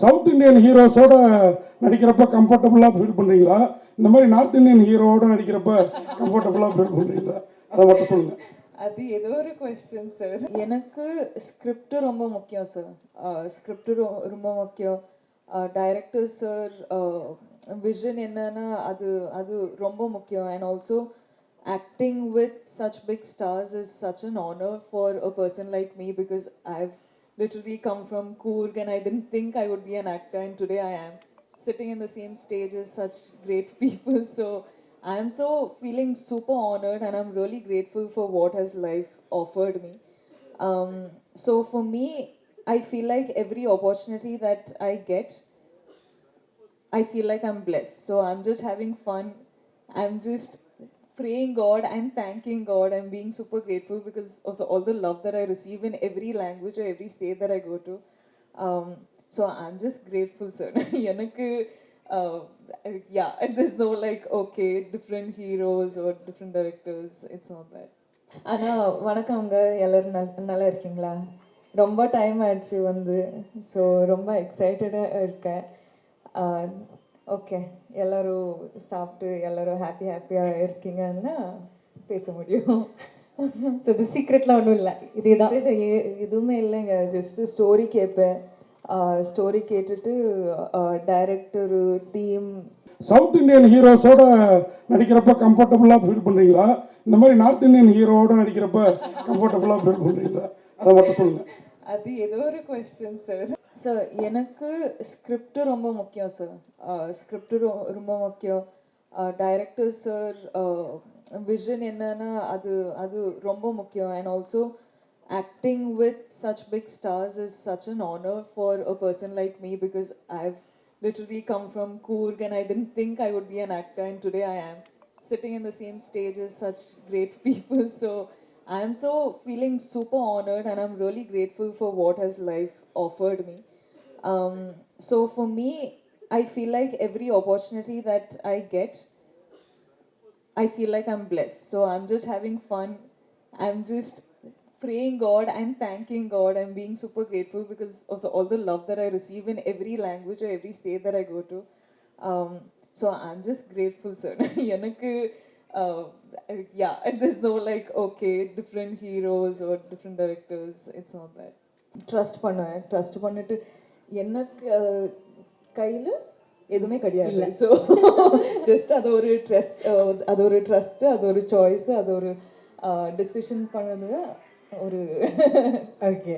South Indian ஹீரோஸோட நடிக்கிறப்ப கம்ஃபர்டபுளாக feel பண்ணுறீங்களா, இந்த மாதிரி நார்த் இந்தியன் ஹீரோவோட நடிக்கிறப்ப கம்ஃபர்டபுளாக ஃபீல் பண்ணுறீங்களா, அதை மட்டும் சொல்லுங்கள். அது ஏதோ ஒரு கொஸ்டின் சார். எனக்கு ஸ்கிரிப்ட் ரொம்ப முக்கியம் சார். ஸ்கிரிப்ட் ரொம்ப முக்கியம். டைரக்டர் சார் விஷன் என்னன்னா அது அது ரொம்ப முக்கியம். And also acting with such big stars is such an honor for a person like me, because I've literally come from Coorg and I didn't think I would be an actor, and today I am sitting in the same stage as such great people. So I'm so feeling super honored, and I'm really grateful for what has life offered me. So for me, I feel like every opportunity that I get, I feel like I'm blessed. So I'm just having fun. I'm just praying God and thanking God and being super grateful because of all the love that I receive in every language or every state that I go to. So I'm just grateful, sir. Yanakku, yeah, there's no like, okay, different heroes or different directors. It's not that. அண்ணா வணக்கங்க, எல்லோரும் நல்லா இருக்கீங்களா? ரொம்ப time ஆயிடுச்சு வந்து, so ரொம்ப எக்ஸைட்டடாக இருக்கேன். ஓகே, எல்லோரும் சாப்பிட்டு எல்லோரும் ஹாப்பியாக இருக்கீங்கன்னா பேச முடியும். ஸோ இது சீக்ரெட்லாம் ஒன்றும் இல்லை, இதுதான் எதுவுமே இல்லைங்க. ஜஸ்ட்டு ஸ்டோரி கேட்பேன். ஸ்டோரி கேட்டுட்டு டைரக்டரு டீம். சவுத் இந்தியன் ஹீரோஸோட நடிக்கிறப்ப கம்ஃபர்டபுளாக ஃபீல் பண்ணுறீங்களா, இந்த மாதிரி நார்த் இந்தியன் ஹீரோவோட நடிக்கிறப்ப கம்ஃபர்டபுளாக ஃபீல் பண்ணுறீங்களா, அதை மட்டும் சொல்லுங்கள். அது ஏதோ ஒரு கொஸ்டின் சார். சார் எனக்கு ஸ்கிரிப்ட் ரொம்ப முக்கியம் சார். ஸ்கிரிப்ட் ரொம்ப முக்கியம். டைரக்டர் சார் விஷன் என்னன்னா அது அது ரொம்ப முக்கியம். And also acting with such big stars is such an honor for a person like me, because I've literally come from Coorg and I didn't think I would be an actor, and today I am sitting in the same stage as such great people. So I'm so feeling super honored, and I'm really grateful for what has life offered me. So for me, I feel like every opportunity that I get, I feel like I'm blessed. So I'm just having fun. I'm just praying God and thanking God and being super grateful because of all the love that I receive in every language or every state that I go to. So I'm just grateful, sir. Yanakku, yeah, there's no like, okay, different heroes or different directors. It's not that. Trust பண்ணிட்டு எனக்கு கையில் எதுவுமே கிடையாது. So just அது ஒரு trust, அது ஒரு trust, அது ஒரு சாய்ஸு, அது ஒரு டிசிஷன் பண்ணது ஒரு. ஓகே,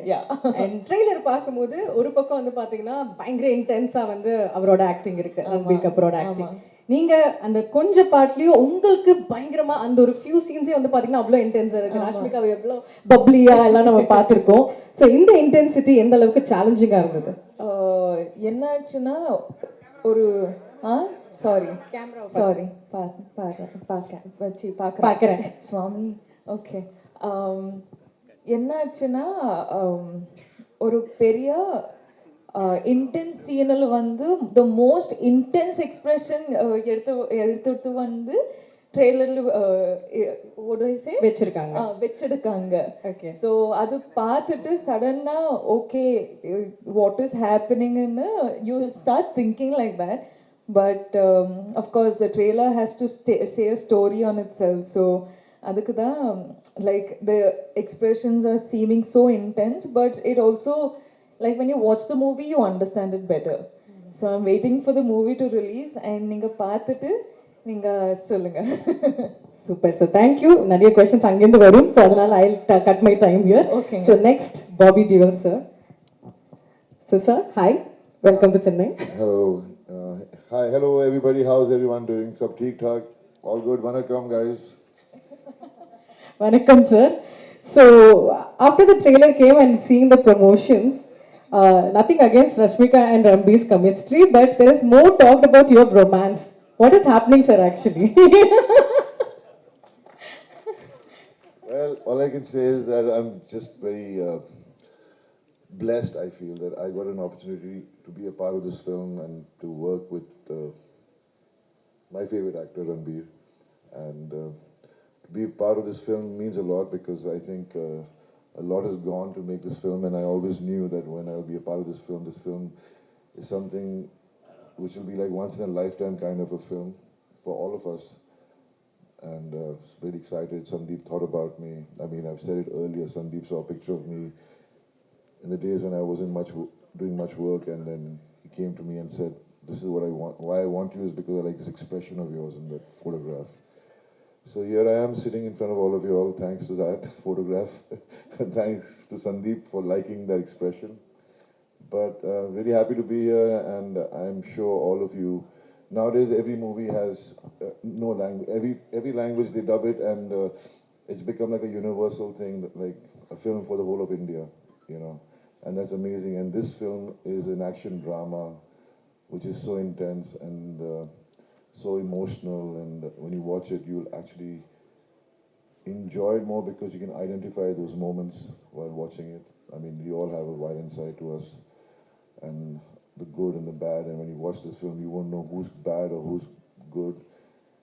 அண்ட் ட்ரெய்லர் பார்க்கும்போது ஒரு பக்கம் வந்து பார்த்தீங்கன்னா பயங்கர இன்டென்ஸாக வந்து அவரோட ஆக்டிங் இருக்கு, ரன்பீர் கபூரோட ஆக்டிங். நீங்கள் அந்த கொஞ்சம் பாட்லேயும் உங்களுக்கு பயங்கரமாக அந்த ஒரு ஃபியூ சீன்ஸே வந்து பார்த்தீங்கன்னா அவ்வளோ இன்டென்ஸாக இருக்குது. ராஷ்மிகா எவ்வளோ பப்ளியாக எல்லாம் நம்ம பார்த்துருக்கோம். ஸோ இந்த இன்டென்சிட்டி எந்த அளவுக்கு சேலஞ்சிங்காக இருந்தது? என்ன ஆச்சுன்னா ஒரு சாரி பார்க்குறேன் சுவாமி. ஓகே, என்னாச்சுன்னா ஒரு பெரிய இன்டென்ஸ் சீனில் வந்து த மோஸ்ட் இன்டென்ஸ் எக்ஸ்பிரஷன் எடுத்து வந்து ட்ரெய்லரில் வச்சிருக்காங்க. ஸோ அது பார்த்துட்டு சடனாக ஓகே வாட் இஸ் ஹேப்பனிங்னு you start thinking like that. But of course the trailer has to say a story on itself. So அதுக்கு தான் like the expressions are seeming so intense, but it also, like when you watch the movie you understand it better. So I'm waiting for the movie to release and ninga paathutu ninga solunga. Super, so thank you. Nariya questions angendu varum, so adanal I'll cut my time here. Okay. So next Bobby Deol sir. So sir, hi, welcome to Chennai. Hello. Hi, hello everybody. How's everyone doing? Sab theek thak? All good? Vanakkam guys. Vanakkam sir. So after the trailer came and seeing the promotions, nothing against Rashmika and Ranbir's chemistry, but there is more talked about your romance. What is happening, sir, actually? Well, all I can say is that I'm just very blessed. I feel that I got an opportunity to be a part of this film and to work with my favorite actor, Ranbir. And to be a part of this film means a lot, because I think a lot has gone to make this film, and I always knew that when I would be a part of this film is something which will be like once in a lifetime kind of a film for all of us. And very excited. Sandeep thought about me. I mean, I've said it earlier. Sandeep saw a picture of me in the days when I wasn't doing much work, and then he came to me and said, "This is what I want. Why I want you is because I like this expression of yours in that photograph." So here I am sitting in front of all of you all, thanks to that photograph. And thanks to Sandeep for liking that expression. But really happy to be here, and I'm sure all of you. Nowadays, every movie has no language. Every language they dub it, and it's become like a universal thing, like a film for the whole of India, you know. And that's amazing. And this film is an action drama, which is so intense and so emotional. And when you watch it, you'll actually enjoy it more because you can identify those moments while watching it. I mean, we all have a violent side to us, and the good and the bad, and when you watch this film, you won't know who's bad or who's good.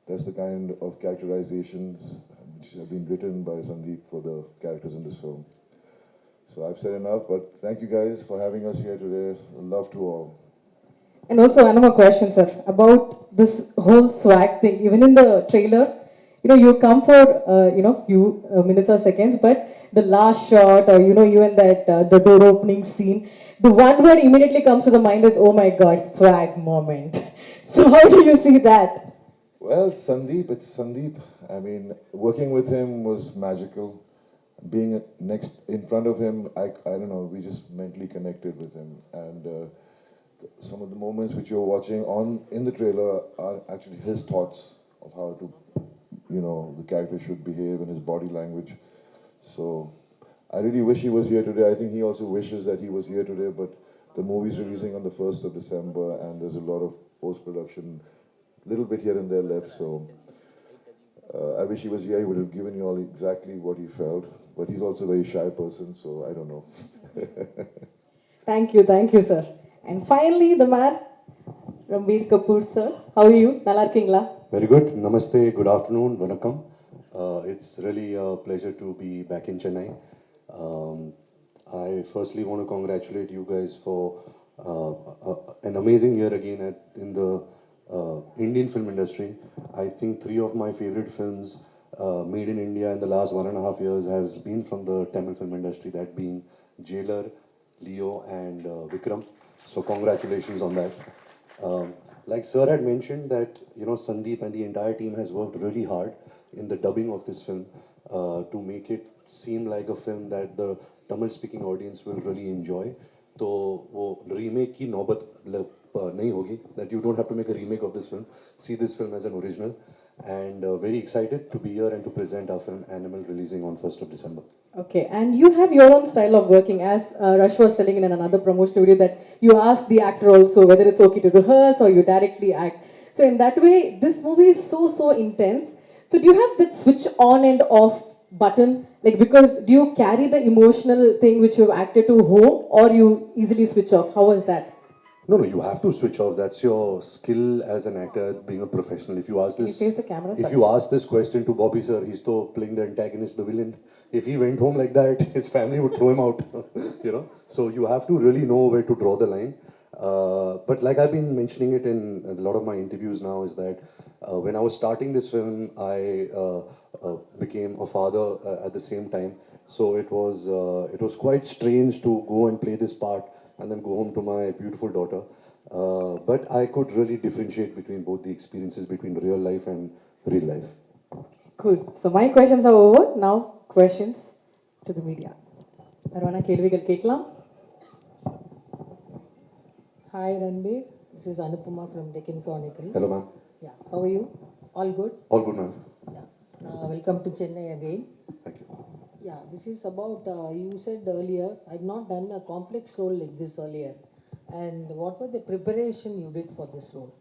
That's the kind of characterizations which have been written by Sandeep for the characters in this film. So I've said enough, but thank you guys for having us here today. Love to all. And also another question, sir, about this whole swag thing. Even in the trailer, you come for few minutes or seconds, but the last shot, or you and that the door opening scene, the one word immediately comes to the mind is, oh my God, swag moment. So how do you see that? Well, Sandeep, it's Sandeep. I mean, working with him was magical. Being in front of him, I don't know, we just mentally connected with him. And some of the moments which you're watching in the trailer are actually his thoughts of how to, the character should behave and his body language. So I really wish he was here today. I think he also wishes that he was here today, but the movie's releasing on the 1st of December, and there's a lot of post-production, little bit here and there left. So I wish he was here. He would have given you all exactly what he felt, but he's also a very shy person, so I don't know. Thank you, sir. And finally, the man, Ranbir Kapoor, sir. How are you? Nalla irkingla? Very good. Namaste. Good afternoon. Vanakkam. It's really a pleasure to be back in Chennai. I firstly want to congratulate you guys for an amazing year again in the Indian film industry. I think 3 of my favorite films made in India in the last 1.5 years has been from the Tamil film industry, that being Jailer, Leo and Vikram. So congratulations on that. Like Sir had mentioned that, Sandeep and the entire team has worked really hard in the dubbing of this film to make it seem like a film that the Tamil speaking audience will really enjoy. So wo remake ki naubat nahi hogi, that you don't have to make a remake of this film. See this film as an original, and very excited to be here and to present our film Animal, releasing on 1st of December. Okay, and you have your own style of working, as Rush was telling in another promotional video, that you ask the actor also whether it's okay to rehearse or you directly act. So in that way, this movie is so intense. So do you have that switch on and off button? Like, because do you carry the emotional thing which you've acted to home, or you easily switch off? How was that? No, you have to switch off. That's your skill as an actor, being a professional. If you ask this, face the camera, if you ask this question to Bobby sir, he's still playing the antagonist, the villain. If he went home like that, his family would throw him out. So you have to really know where to draw the line. But like I've been mentioning it in a lot of my interviews now, is that when I was starting this film, I became a father at the same time. So it was quite strange to go and play this part and then go home to my beautiful daughter. But I could really differentiate between both the experiences, between real life and real life. Cool. So my questions are over. Now questions to the media. Arvana Kelvigal Keklam. Hi Ranbir, this is Anupama from Deccan Chronicle. Hello ma'am. Yeah, how are you? All good? All good ma'am. Yeah. Welcome to Chennai again. Thank you. Yeah, this is about, you said earlier, I've not done a complex role like this earlier. And what was the preparation you did for this role?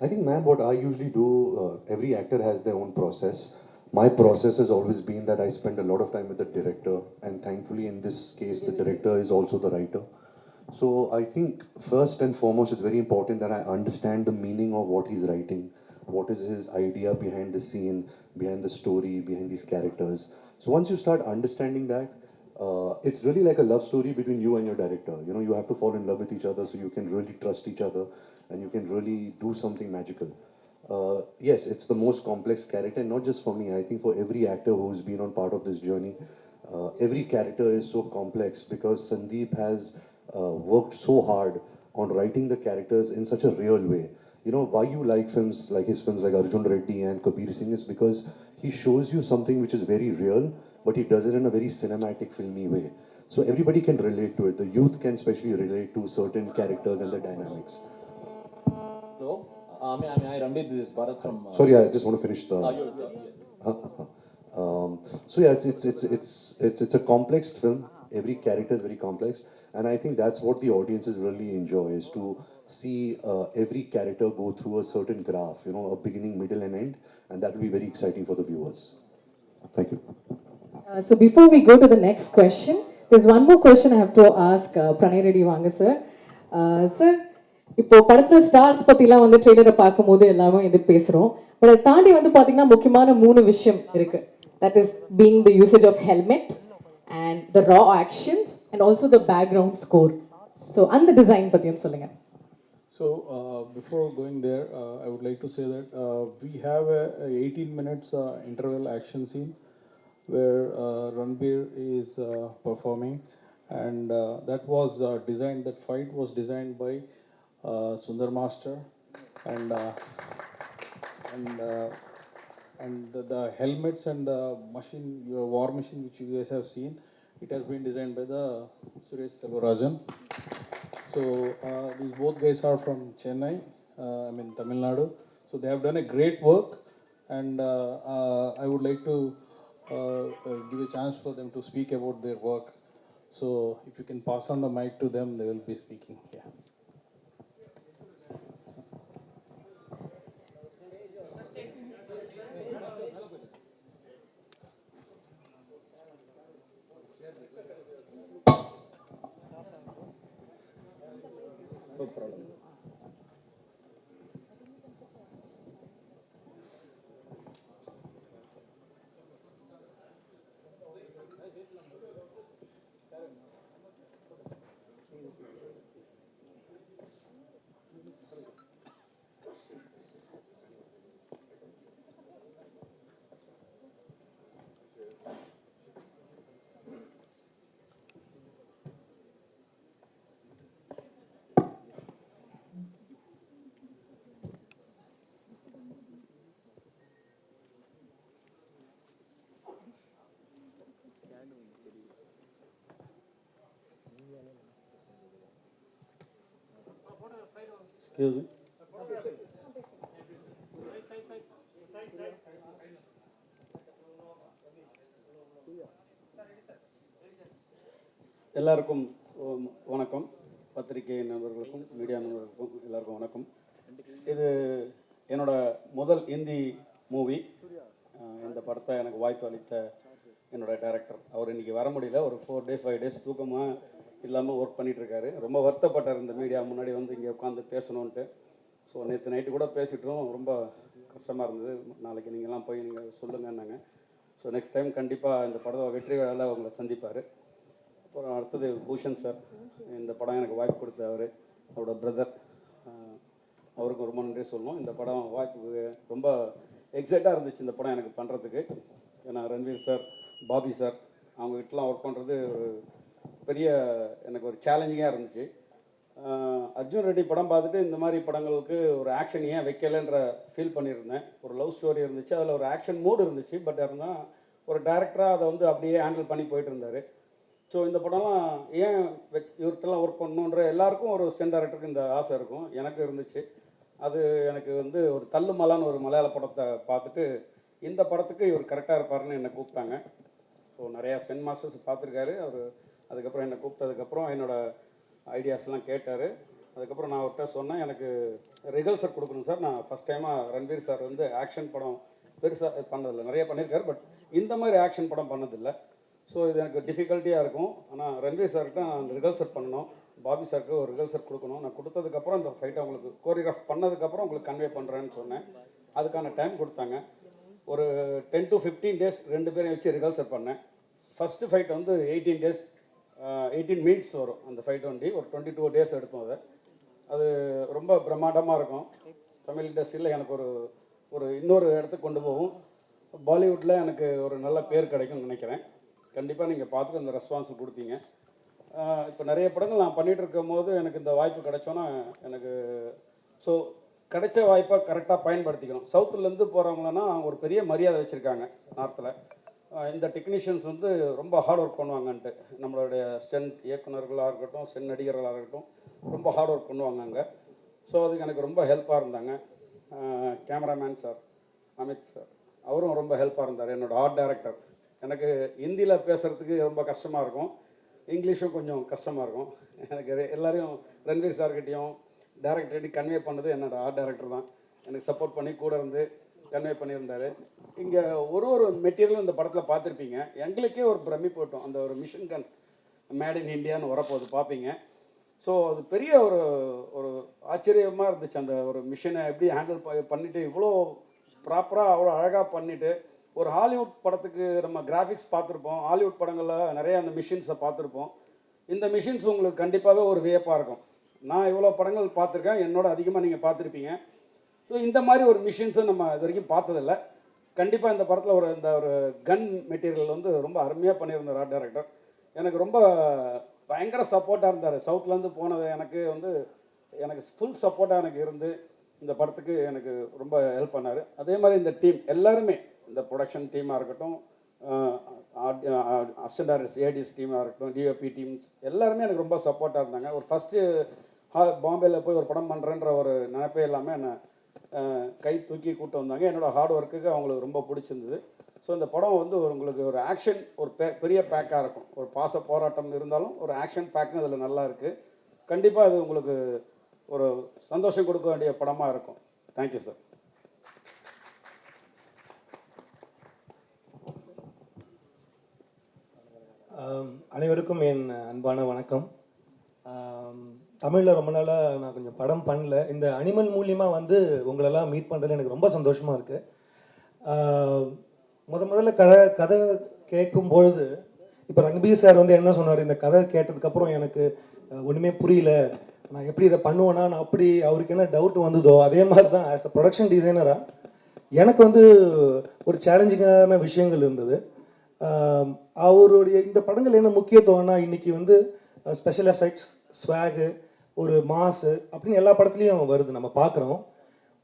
I think, ma'am, what I usually do, every actor has their own process. My process has always been that I spend a lot of time with the director, and thankfully in this case, the director is also the writer. So I think first and foremost, it's very important that I understand the meaning of what he's writing. What is his idea behind the scene, behind the story, behind these characters. So once you start understanding that, it's really like a love story between you and your director. You know, you have to fall in love with each other so you can really trust each other and you can really do something magical. Yes, it's the most complex character, and not just for me. I think for every actor who's been on part of this journey, every character is so complex because Sandeep has worked so hard on writing the characters in such a real way. You know, why you like films like his films like Arjun Reddy and Kabir Singh is because he shows you something which is very real, but he does it in a very cinematic, filmy way. So everybody can relate to it. The youth can especially relate to certain characters and the dynamics. So, I Ranbir, this is Bharat from. Sorry, I just want to finish the. So yeah, it's a complex film. Every character is very complex, and I think that's what the audiences really enjoy, is to see every character go through a certain graph, you know, a beginning, middle, and end, and that will be very exciting for the viewers. Thank you. So before we go to the next question, there's one more question I have to ask Pranay Reddy Vanga sir. Sir, இப்போ படத்துல stars பத்திலாம் வந்து ட்ரெய்லரை பார்க்கும்போது எல்லாமே இது பேசுறோம். But அதை தாண்டி வந்து பாத்தீங்கன்னா முக்கியமான 3 விஷயம் இருக்கு. That is being the usage of helmet and the raw actions and also the background score. So அந்த டிசைன் பத்தியும் சொல்லுங்க. So before going there, I would like to say that we have a 18 minutes interval action scene where Ranbir is performing, and that was designed. That fight was designed by Sundar Master, and the helmets and the machine, your war machine, which you guys have seen, it has been designed by the Suresh Selvarajan. So these both guys are from Chennai, Tamil Nadu. So they have done a great work, and I would like to give a chance for them to speak about their work. So if you can pass on the mic to them, they will be speaking. Yeah. No problem. Excuse me. எல்லாருக்கும் வணக்கம். பத்திரிகை நண்பர்களுக்கும் media நண்பர்களுக்கும் எல்லாருக்கும் வணக்கம். இது என்னோட முதல் இந்தி மூவி. இந்த படத்தை எனக்கு வாய்ப்பு அளித்த என்னோட டைரக்டர், அவர் இன்றைக்கி வர முடியல. ஒரு 4 days 5 days தூக்கமாக இல்லாமல் ஒர்க் பண்ணிகிட்ருக்காரு. ரொம்ப வருத்தப்பட்டார் இந்த மீடியா முன்னாடி வந்து இங்கே உட்காந்து பேசணுன்ட்டு. ஸோ நேற்று நைட்டு கூட பேசிட்டோம். ரொம்ப கஷ்டமாக இருந்தது. நாளைக்கு நீங்கள்லாம் போய் நீங்கள் சொல்லுங்கன்னாங்க. ஸோ நெக்ஸ்ட் டைம் கண்டிப்பாக இந்த படத்தை வெற்றி விழாவில் உங்களை சந்திப்பார். அப்புறம் அடுத்தது பூஷன் சார், இந்த படம் எனக்கு வாய்ப்பு கொடுத்த அவர், அவரோட பிரதர், அவருக்கு ரொம்ப நன்றி சொல்லணும். இந்த படம் வாய்ப்பு ரொம்ப எக்ஸைட்டாக இருந்துச்சு இந்த படம் எனக்கு பண்ணுறதுக்கு. ஏன்னா ரன்வீர் சார், பாபி சார் அவங்ககிட்டலாம் ஒர்க் பண்ணுறது ஒரு பெரிய எனக்கு ஒரு சேலஞ்சிங்காக இருந்துச்சு. அர்ஜுன் ரெட்டி படம் பார்த்துட்டு இந்த மாதிரி படங்களுக்கு ஒரு ஆக்ஷன் ஏன் வைக்கலைன்ற ஃபீல் பண்ணியிருந்தேன். ஒரு லவ் ஸ்டோரி இருந்துச்சு, அதில் ஒரு ஆக்ஷன் மூடு இருந்துச்சு. பட் இருந்தால் ஒரு டேரக்டராக அதை வந்து அப்படியே ஹேண்டில் பண்ணி போயிட்டு இருந்தார். ஸோ இந்த படம்லாம் ஏன் இவர்கிட்டலாம் ஒர்க் பண்ணணுன்ற எல்லாருக்கும் ஒரு ஸ்டெண்ட் டேரக்டருக்கு இந்த ஆசை இருக்கும், எனக்கு இருந்துச்சு. அது எனக்கு வந்து ஒரு தள்ளுமலான்னு ஒரு மலையாள படத்தை பார்த்துட்டு இந்த படத்துக்கு இவர் கரெக்டாக இருப்பாருன்னு என்னை கூப்பிட்டாங்க. ஸோ நிறையா ஸ்டெண்ட் மாஸ்டர்ஸ் பார்த்துருக்காரு அவர். அதுக்கப்புறம் என்னை கூப்பிட்டதுக்கப்புறம் என்னோடய ஐடியாஸ்லாம் கேட்டார். அதுக்கப்புறம் நான் அவர்கிட்ட சொன்னேன், எனக்கு ரிகல்சர் கொடுக்கணும் சார். நான் ஃபஸ்ட் டைமாக ரன்வீர் சார் வந்து ஆக்ஷன் படம் பெருசாக பண்ணதில்லை, நிறைய பண்ணியிருக்காரு, பட் இந்த மாதிரி ஆக்ஷன் படம் பண்ணதில்லை. ஸோ இது எனக்கு டிஃபிகல்ட்டியாக இருக்கும். ஆனால் ரன்வீர் சார்கிட்ட நான் ரிகல்சர் பண்ணணும், பாபி சாருக்கு ஒரு ரிகல்சர் கொடுக்கணும். நான் கொடுத்ததுக்கப்புறம் இந்த ஃபைட்டை உங்களுக்கு கோரியோகிராஃப் பண்ணதுக்கப்புறம் உங்களுக்கு கன்வே பண்ணுறேன்னு சொன்னேன். அதுக்கான டைம் கொடுத்தாங்க. ஒரு 10 to 15 days 2 பேரையும் வச்சு ரிகல்சர் பண்ணேன். ஃபஸ்ட்டு ஃபைட் வந்து 18 days 18 minutes வரும் அந்த ஃபைட் வண்டி. ஒரு 22 days எடுத்தோம் அதை. அது ரொம்ப பிரம்மாண்டமாக இருக்கும். தமிழ் இண்டஸ்ட்ரியில் எனக்கு ஒரு இன்னொரு இடத்துக்கு கொண்டு போகும். பாலிவுட்டில் எனக்கு ஒரு நல்ல பேர் கிடைக்கும்னு நினைக்கிறேன். கண்டிப்பாக நீங்கள் பார்த்துட்டு அந்த ரெஸ்பான்ஸ் கொடுத்தீங்க. இப்போ நிறைய படங்கள் நான் பண்ணிகிட்டு இருக்கும் போது எனக்கு இந்த வாய்ப்பு கிடைச்சோன்னா எனக்கு ஸோ கிடைச்ச வாய்ப்பை கரெக்டாக பயன்படுத்திக்கணும். சவுத்துலேருந்து போகிறவங்களன்னா அவங்க ஒரு பெரிய மரியாதை வச்சுருக்காங்க நார்த்தில். இந்த டெக்னீஷியன்ஸ் வந்து ரொம்ப ஹார்ட் ஒர்க் பண்ணுவாங்கன்ட்டு, நம்மளுடைய ஸ்டென்ட் இயக்குநர்களாக இருக்கட்டும், ஸ்டென்ட் நடிகர்களாக இருக்கட்டும், ரொம்ப ஹார்ட் ஒர்க் பண்ணுவாங்க அங்கே. ஸோ அதுக்கு எனக்கு ரொம்ப ஹெல்ப்பாக இருந்தாங்க. கேமராமேன் சார், அமித் சார், அவரும் ரொம்ப ஹெல்ப்பாக இருந்தார். என்னோடய ஆர்ட் டைரக்டர், எனக்கு ஹிந்தியில் பேசுகிறதுக்கு ரொம்ப கஷ்டமாக இருக்கும், இங்கிலீஷும் கொஞ்சம் கஷ்டமாக இருக்கும். எனக்கு எல்லோரையும் ரன்வீர் சார்கிட்டையும் டேரக்டர்கிட்டையும் கன்வே பண்ணது என்னோடய ஆர்ட் டைரக்டர் தான். எனக்கு சப்போர்ட் பண்ணி கூட இருந்து கன்வே பண்ணியிருந்தார். இங்கே ஒரு மெட்டீரியலும் இந்த படத்தில் பார்த்துருப்பீங்க. எங்களுக்கே ஒரு பிரமிப்பு போட்டோம். அந்த ஒரு மிஷின் கன் மேட் இன் இண்டியான்னு வரப்போது பார்ப்பீங்க. ஸோ அது பெரிய ஒரு ஆச்சரியமாக இருந்துச்சு. அந்த ஒரு மிஷினை எப்படி ஹேண்டில் பண்ணிவிட்டு இவ்வளோ ப்ராப்பராக அவ்வளோ அழகாக பண்ணிவிட்டு, ஒரு ஹாலிவுட் படத்துக்கு நம்ம கிராஃபிக்ஸ் பார்த்துருப்போம், ஹாலிவுட் படங்களில் நிறைய அந்த மிஷின்ஸை பார்த்துருப்போம். இந்த மிஷின்ஸ் உங்களுக்கு கண்டிப்பாகவே ஒரு வியப்பாக இருக்கும். நான் இவ்வளோ படங்கள் பார்த்துருக்கேன், என்னோட அதிகமாக நீங்கள் பார்த்துருப்பீங்க. ஸோ இந்த மாதிரி ஒரு மிஷின்ஸை நம்ம இது வரைக்கும் பார்த்ததில்லை. கண்டிப்பாக இந்த படத்தில் இந்த ஒரு கன் மெட்டீரியல் வந்து ரொம்ப அருமையாக பண்ணியிருந்தார் ஆர்ட் டைரக்டர். எனக்கு ரொம்ப பயங்கர சப்போர்ட்டாக இருந்தார். சவுத்துலேருந்து போனது எனக்கு ஃபுல் சப்போர்ட்டாக எனக்கு இருந்து இந்த படத்துக்கு எனக்கு ரொம்ப ஹெல்ப் பண்ணார். அதே மாதிரி இந்த டீம் எல்லாருமே, இந்த ப்ரொடக்ஷன் டீமாக இருக்கட்டும், அசிஸ்டன்ட் டைரக்டர்ஸ் ஏடிஎஸ் டீமாக இருக்கட்டும், டிஓபி டீம்ஸ் எல்லாருமே எனக்கு ரொம்ப சப்போர்ட்டாக இருந்தாங்க. ஒரு ஃபஸ்ட்டு பாம்பேயில் போய் ஒரு படம் பண்ணுறேன்ற ஒரு நினைப்பே இல்லாமல் என்னை கை தூக்கி கூப்பிட்டு வந்தாங்க. என்னோடய ஹார்ட் ஒர்க்குக்கு அவங்களுக்கு ரொம்ப பிடிச்சிருந்தது. ஸோ இந்த படம் வந்து உங்களுக்கு ஒரு ஆக்ஷன் ஒரு பெரிய பேக்காக இருக்கும். ஒரு பாச போராட்டம் இருந்தாலும் ஒரு ஆக்ஷன் பேக்கும் இதில் நல்லா இருக்குது. கண்டிப்பாக அது உங்களுக்கு ஒரு சந்தோஷம் கொடுக்க வேண்டிய படமாக இருக்கும். Thank you sir. அனைவருக்கும் என் அன்பான வணக்கம். தமிழில் ரொம்ப நாளாக நான் கொஞ்சம் படம் பண்ணல. இந்த அனிமல் மூலியமாக வந்து உங்களெல்லாம் மீட் பண்ணுறதுல எனக்கு ரொம்ப சந்தோஷமாக இருக்குது. முதல்ல கதை கேட்கும் பொழுது இப்போ ரங்பீர் சார் வந்து என்ன சொன்னார், இந்த கதை கேட்டதுக்கப்புறம் எனக்கு ஒன்றுமே புரியல, நான் எப்படி இதை பண்ணுவேன்னா, நான் அப்படி அவருக்கு என்ன டவுட் வந்ததோ அதே மாதிரி தான் ஆஸ் அ ப்ரொடக்ஷன் டிசைனராக எனக்கு வந்து ஒரு சேலஞ்சிங்கான விஷயங்கள் இருந்தது. அவருடைய இந்த படங்கள் என்ன முக்கியத்துவம்னா, இன்றைக்கி வந்து ஸ்பெஷல் எஃபெக்ட்ஸ், ஸ்வாகு, ஒரு மாசு அப்படின்னு எல்லா படத்துலையும் வருது, நம்ம பார்க்குறோம்.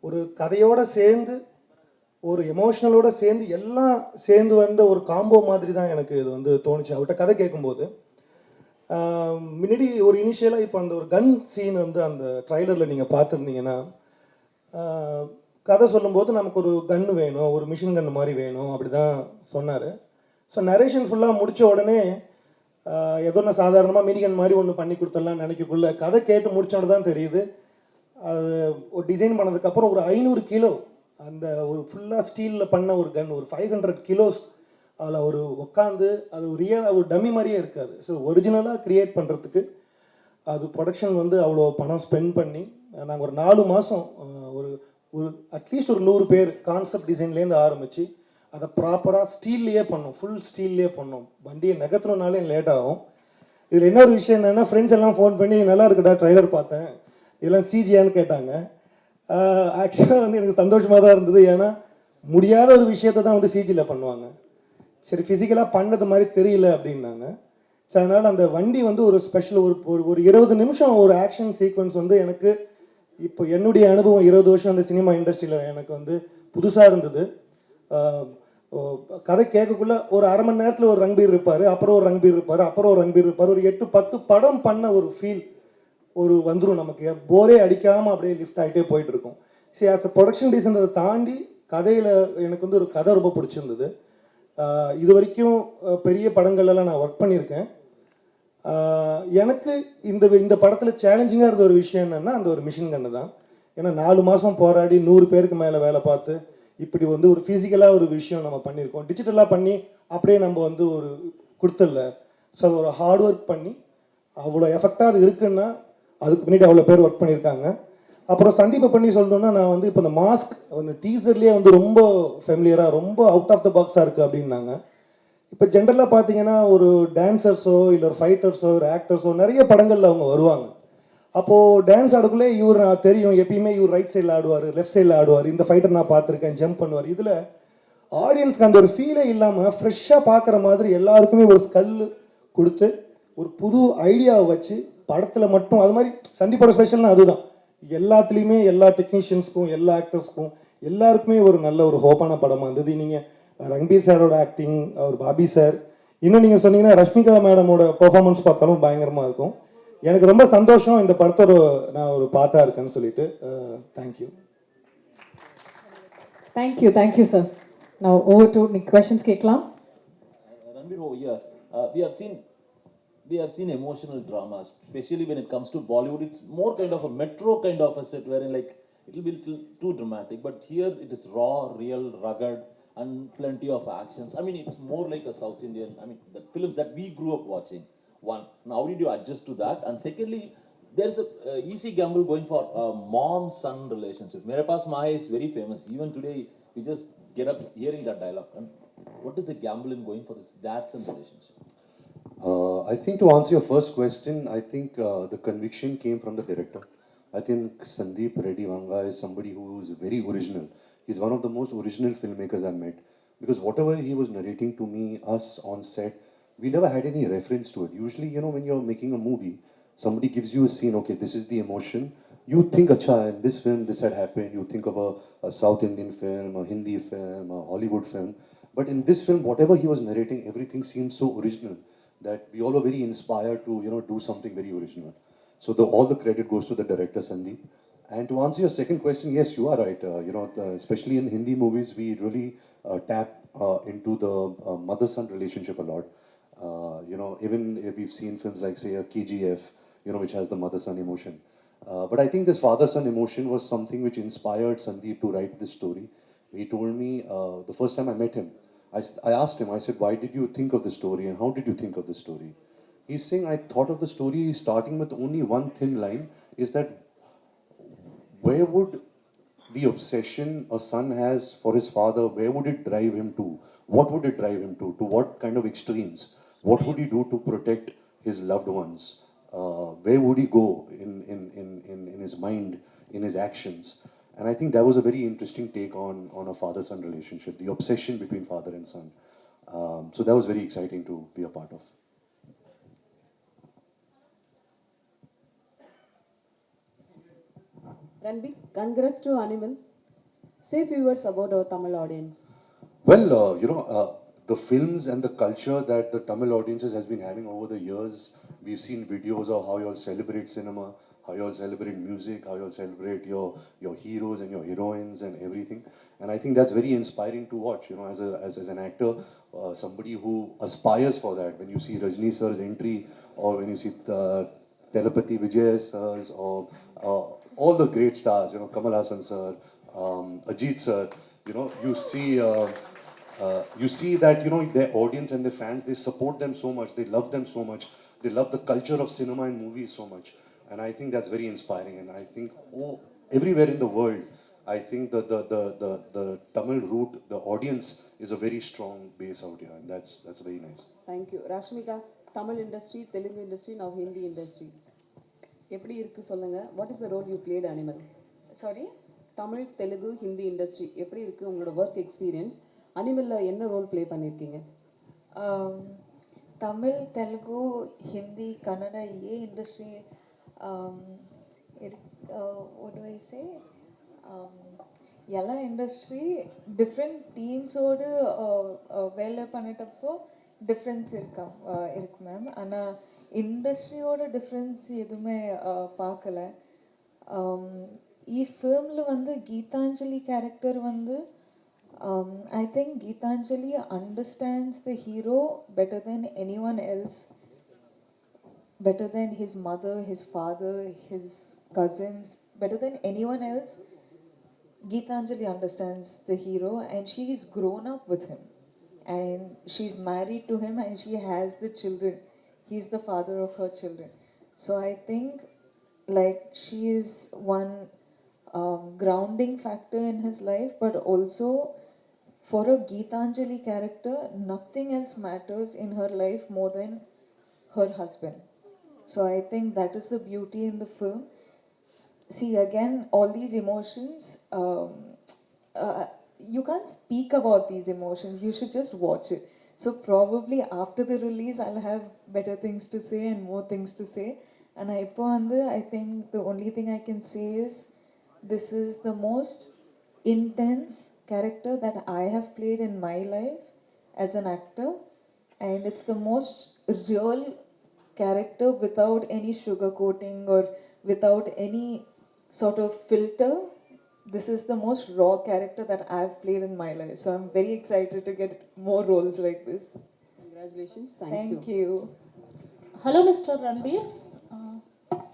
ஒரு கதையோடு சேர்ந்து ஒரு எமோஷ்னலோடு சேர்ந்து எல்லாம் சேர்ந்து வந்த ஒரு காம்போ மாதிரி தான் எனக்கு இது வந்து தோணுச்சு அவர்கிட்ட கதை கேட்கும்போது. முன்னாடி ஒரு இனிஷியலாக இப்போ அந்த ஒரு கன் சீன் வந்து அந்த ட்ரைலரில் நீங்கள் பார்த்துருந்தீங்கன்னா, கதை சொல்லும்போது நமக்கு ஒரு கன்று வேணும், ஒரு மிஷின் கன்று மாதிரி வேணும் அப்படி தான் சொன்னார். ஸோ நரேஷன் ஃபுல்லாக முடித்த உடனே ஏதோ நான் சாதாரணமாக மினிகன் மாதிரி ஒன்று பண்ணி கொடுத்துடலான்னு நினைக்கக்குள்ள கதை கேட்டு முடிச்சோன்னு தான் தெரியுது, அது ஒரு டிசைன் பண்ணதுக்கப்புறம் ஒரு 500 கிலோ அந்த ஒரு ஃபுல்லாக ஸ்டீலில் பண்ண ஒரு கன், ஒரு 500 கிலோஸ் அதில் ஒரு உட்காந்து அது ஒரு ஒரு டம்மி மாதிரியே இருக்காது. ஸோ ஒரிஜினலாக க்ரியேட் பண்ணுறதுக்கு அது ப்ரொடக்ஷன் வந்து அவ்வளோ பணம் ஸ்பெண்ட் பண்ணி நாங்கள் ஒரு 4 மாதம் ஒரு அட்லீஸ்ட் ஒரு 100 பேர் கான்செப்ட் டிசைன்லேருந்து ஆரம்பித்து அதை ப்ராப்பராக ஸ்டீல்லையே பண்ணோம், ஃபுல் ஸ்டீல்லையே பண்ணோம். வண்டியை நகர்த்தணுனாலே லேட் ஆகும். இதில் இன்னொரு விஷயம் என்னென்னா, ஃப்ரெண்ட்ஸ் எல்லாம் ஃபோன் பண்ணி நல்லா இருக்குடா ட்ரைலர் பார்த்தேன், இதெல்லாம் சிஜியான்னு கேட்டாங்க. ஆக்சுவலாக வந்து எனக்கு சந்தோஷமாக தான் இருந்தது. ஏன்னா முடியாத ஒரு விஷயத்தை தான் வந்து சிஜியில் பண்ணுவாங்க. சரி ஃபிசிக்கலாக பண்ணது மாதிரி தெரியல அப்படின்னாங்க. ஸோ அதனால் அந்த வண்டி வந்து ஒரு ஸ்பெஷல் ஒரு 20 நிமிஷம் ஒரு ஆக்ஷன் சீக்வன்ஸ் வந்து எனக்கு இப்போ என்னுடைய அனுபவம் 20 வருஷம் அந்த சினிமா இண்டஸ்ட்ரியில் எனக்கு வந்து புதுசாக இருந்தது. கதை கேட்கக்குள்ள ஒரு அரை மணி நேரத்தில் ஒரு ரங்பீர் இருப்பார், அப்புறம் ஒரு ரங்பீர் இருப்பார், அப்புறம் ஒரு ரங்பீர் இருப்பார், ஒரு 8-10 படம் பண்ண ஒரு ஃபீல் வந்துடும் நமக்கு. போரே அடிக்காமல் அப்படியே லிஃப்ட் ஆகிட்டே போயிட்டு இருக்கும். சரி, ஆஸ் அ ப்ரொடக்ஷன் டிசைனரை தாண்டி கதையில் எனக்கு வந்து ஒரு கதை ரொம்ப பிடிச்சிருந்தது. இது வரைக்கும் பெரிய படங்கள்லாம் நான் ஒர்க் பண்ணியிருக்கேன். எனக்கு இந்த படத்தில் சேலஞ்சிங்காக இருந்த ஒரு விஷயம் என்னென்னா அந்த ஒரு மிஷின் கன்று தான். ஏன்னா 4 மாதம் போராடி 100 பேருக்கு மேலே வேலை பார்த்து இப்படி வந்து ஒரு ஃபிசிக்கலாக ஒரு விஷயம் நம்ம பண்ணியிருக்கோம். டிஜிட்டலாக பண்ணி அப்படியே நம்ம வந்து ஒரு கொடுத்துடல. ஸோ அது ஒரு ஹார்ட் ஒர்க் பண்ணி அவ்வளோ எஃபெக்டாக அது இருக்குன்னா அதுக்கு பின்னாடி அவ்வளோ பேர் ஒர்க் பண்ணியிருக்காங்க. அப்புறம் சந்தீப்பை பண்ணி சொல்லணுன்னா, நான் வந்து இப்போ இந்த மாஸ்க் அந்த டீசர்லேயே வந்து ரொம்ப ஃபெமிலியராக ரொம்ப அவுட் ஆஃப் த பாக்ஸாக இருக்குது அப்படின்னாங்க. இப்போ ஜென்ரலாக பார்த்தீங்கன்னா ஒரு டான்சர்ஸோ இல்லை ஒரு ஃபைட்டர்ஸோ ஒரு ஆக்டர்ஸோ நிறைய படங்களில் அவங்க வருவாங்க. அப்போது டான்ஸ் ஆடக்குள்ளே இவர் நான் தெரியும், எப்பயுமே இவர் ரைட் சைடில் ஆடுவார், லெஃப்ட் சைடில் ஆடுவார், இந்த ஃபைட்டர் நான் பார்த்துருக்கேன், ஜம்ப் பண்ணுவார். இதில் ஆடியன்ஸ்க்கு அந்த ஒரு ஃபீலே இல்லாமல் ஃப்ரெஷ்ஷாக பார்க்குற மாதிரி எல்லாருக்குமே ஒரு ஸ்கல் கொடுத்து ஒரு புது ஐடியாவை வச்சு படத்தில் மட்டும் அது மாதிரி சந்திப்போட ஸ்பெஷல்னா அதுதான். எல்லாத்துலேயுமே எல்லா டெக்னீஷியன்ஸ்க்கும் எல்லா ஆக்டர்ஸ்க்கும் எல்லாருக்குமே ஒரு நல்ல ஒரு ஹோப்பான படமாக இருந்தது. நீங்கள் ரன்பீர் சாரோட ஆக்டிங், அவர் பாபி சார், இன்னும் நீங்கள் சொன்னீங்கன்னா ரஷ்மிகா மேடமோட பெர்ஃபார்மன்ஸ் பார்த்தாலும் பயங்கரமாக இருக்கும். எனக்கு ரொம்ப சந்தோஷம் இந்த படத்தோட நான் ஒரு பார்ட்டாக இருக்கேன்னு சொல்லிட்டு. தேங்க்யூ. Thank you sir. நான் ஓவர் டு questions கேட்கலாம். Ranbir over here. We have seen emotional dramas, especially when it comes to Bollywood. It's more kind of a metro kind of a set wherein like it will be little too dramatic. But here it is raw, real, rugged, and plenty of actions. I mean, it's more like a South Indian. I mean, the films that we grew up watching. One. Now, how did you adjust to that? And secondly, there is a easy gamble going for mom-son relationships. Mere Paas Mahe is very famous. Even today, we just get up hearing that dialogue. And what is the gamble in going for this dad-son relationship? I think to answer your first question, I think the conviction came from the director. I think Sandeep Reddy Vanga is somebody who is very original. He's one of the most original filmmakers I've met. Because whatever he was narrating to me, us on set, we never had any reference to it. Usually, you know, when you're making a movie, somebody gives you a scene, okay, this is the emotion. You think, acha, in this film, this had happened. You think of a South Indian film, a Hindi film, a Hollywood film. But in this film, whatever he was narrating, everything seemed so original that we all were very inspired to, you know, do something very original. So all the credit goes to the director, Sandeep. And to answer your second question, yes, you are right. You know, especially in Hindi movies, we really tap into the mother-son relationship a lot. You know, even if we've seen films like, say, a KGF, you know, which has the mother-son emotion. But I think this father-son emotion was something which inspired Sandeep to write this story. He told me the first time I met him, I asked him, I said, why did you think of the story and how did you think of the story? He's saying, I thought of the story starting with only one thin line, is that where would the obsession a son has for his father, where would it drive him to? What would it drive him to? To what kind of extremes? What would he do to protect his loved ones? Where would he go in his mind, in his actions? And I think that was a very interesting take on a father-son relationship, the obsession between father and son. So that was very exciting to be a part of. Ranbir, congrats to Animal. Say few words about our Tamil audience. Well, you know, the films and the culture that the Tamil audiences has been having over the years, we've seen videos of how you all celebrate cinema, how you all celebrate music, how you all celebrate your heroes and your heroines and everything. And I think that's very inspiring to watch, you know, as an actor, somebody who aspires for that. When you see Rajni sir's entry, or when you see Telepathy Vijay sirs, or all the great stars, you know, Kamal Hassan sir, AJITH sir, you know, you see that, you know, their audience and their fans, they support them so much, they love them so much, they love the culture of cinema and movies so much. And I think that's very inspiring. And I think everywhere in the world, I think the Tamil root, the audience is a very strong base out here, and that's very nice. Thank you. Rashmika, Tamil industry, Telugu industry, now Hindi industry. எப்படி இருக்கு சொல்லுங்க. What is the role you played, Animal? Sorry? Tamil, Telugu, Hindi industry எப்படி இருக்கு உங்களோட work experience? அனிமல்ல என்ன role play பண்ணியிருக்கீங்க? Tamil, Telugu, Hindi, Kannada, industry, what do I say? எல்லா industry different டீம்ஸோடு வேலை பண்ணிட்டப்போ டிஃப்ரென்ஸ் இருக்கு மேம். ஆனால் இண்டஸ்ட்ரியோட டிஃப்ரென்ஸ் எதுவுமே பார்க்கல. ఈ ఫిల్మ్లో வந்து గీతాంజలి క్యారెక్టర్ வந்து I think Geetanjali understands the hero better than anyone else, better than his mother, his father, his cousins, better than anyone else. Geetanjali understands the hero and she's grown up with him and she's married to him and she has the children. He's the father of her children. So I think like she is one grounding factor in his life, but also for a Geetanjali character, nothing else matters in her life more than her husband. So I think that is the beauty in the film. See, again, all these emotions, you can't speak about these emotions, you should just watch it. So probably after the release, I'll have better things to say and more things to say. And I think the only thing I can say is, this is the most intense character that I have played in my life as an actor. And it's the most real character without any sugarcoating or without any sort of filter. This is the most raw character that I've played in my life. So I'm very excited to get more roles like this. Congratulations. Thank you. Hello, Mr. Ranbir.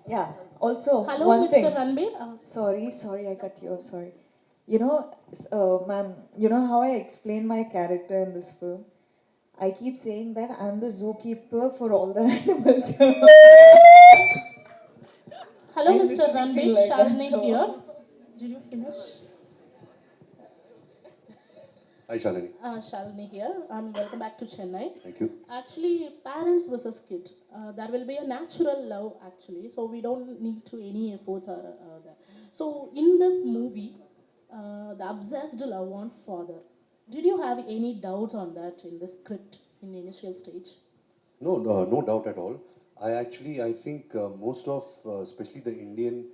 Yeah, also Hello, one Mr. thing. Ranbir. Sorry, I cut you off, sorry. You know, ma'am, you know how I explain my character in this film? I keep saying that I'm the zookeeper for all the animals. Hello, I Mr. literally Ranbir. feel like Shalini that, so- here. Did you finish? Hi, Shalini. Shalini here, and welcome back to Chennai. Thank you. Actually, parents versus kid. There will be a natural love, actually, so we don't need to any efforts or there. So, in this movie, the obsessed love on father. Did you have any doubts on that in the script in the initial stage? No, no doubt at all. I think most of, especially the Indian,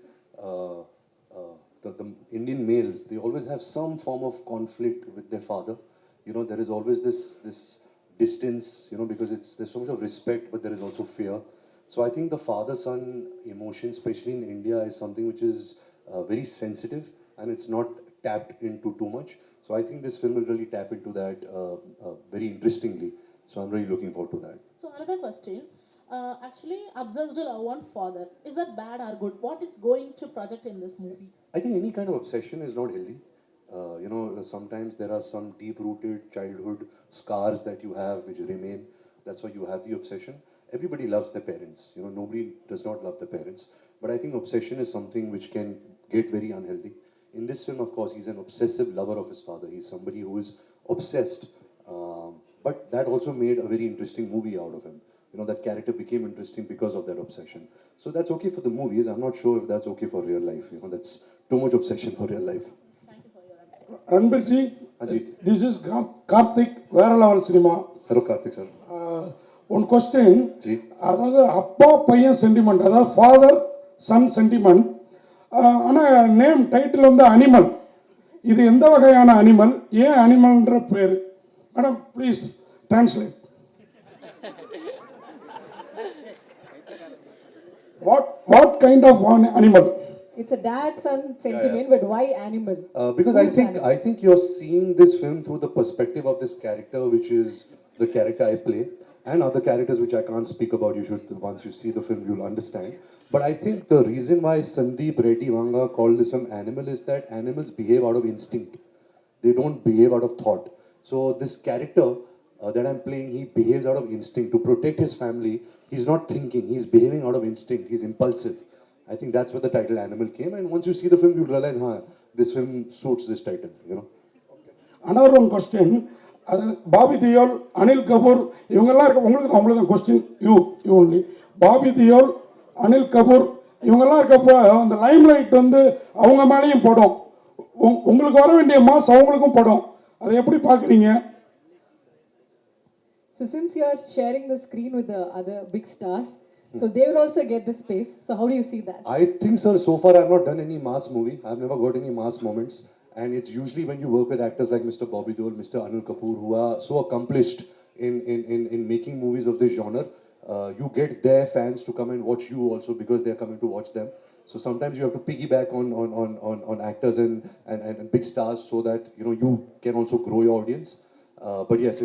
the Indian males, they always have some form of conflict with their father. You know, there is always this distance, you know, because there's so much of respect, but there is also fear. So I think the father-son emotion, especially in India, is something which is very sensitive, and it's not tapped into too much. So I think this film will really tap into that very interestingly. So I'm really looking forward to that. So another question, actually obsessed love on father, is that bad or good? What is going to project in this movie? I think any kind of obsession is not healthy. You know, sometimes there are some deep-rooted childhood scars that you have which remain. That's why you have the obsession. Everybody loves their parents. You know, nobody does not love their parents. But I think obsession is something which can get very unhealthy. In this film, of course, he's an obsessive lover of his father. He's somebody who is obsessed. But that also made a very interesting movie out of him. You know, that character became interesting because of that obsession. So that's okay for the movies. I'm not sure if that's okay for real life. You know, that's too much obsession for real life. Thank you for your answer. Ranbirji, Ajit. this is Karthik, Vera Level Cinema. Hello, Karthik sir. One question, Ji. அதாவது அப்பா பையன் sentiment, அதாவது father son sentiment. ஆனால் name title வந்து animal. இது எந்த வகையான animal, ஏன் அனிமல்ன்ற பேர்? Madam please translate. What kind of animal? It's a dad-son sentiment, but why animal? Because I think you're seeing this film through the perspective of this character, which is the character I play, and other characters which I can't speak about. You should, once you see the film, you'll understand. But I think the reason why Sandeep Reddy Vanga called this film Animal is that animals behave out of instinct. They don't behave out of thought. So this character that I'm playing, he behaves out of instinct to protect his family. He's not thinking, he's behaving out of instinct, he's impulsive. I think that's where the title Animal came, and once you see the film, you'll realize, this film suits this title, you know. Another one question, Bobby Deol, Anil Kapoor, இவங்கெல்லாம் இருக்க உங்களுக்கு அவ்வளோதான் question, you only. Bobby Deol, Anil Kapoor இவங்கெல்லாம் இருக்கப்போ அந்த Lime light வந்து அவங்க மேலேயும் படும், உங்களுக்கு வர வேண்டிய மாஸ் அவங்களுக்கும் படும். அதை எப்படி பார்க்குறீங்க? So since you are sharing the screen with the other big stars, so they will also get the space. So how do you see that? I think, sir, so far I've not done any mass movie. I've never got any mass moments. And it's usually when you work with actors like Mr. Bobby Deol, Mr. Anil Kapoor, who are so accomplished in making movies of this genre, you get their fans to come and watch you also because they're coming to watch them. So sometimes you have to piggyback on actors and big stars so that, you know, you can also grow your audience. But yes,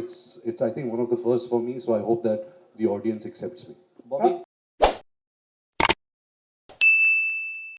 it's I think one of the first for me, so I hope that the audience accepts me. Bobby,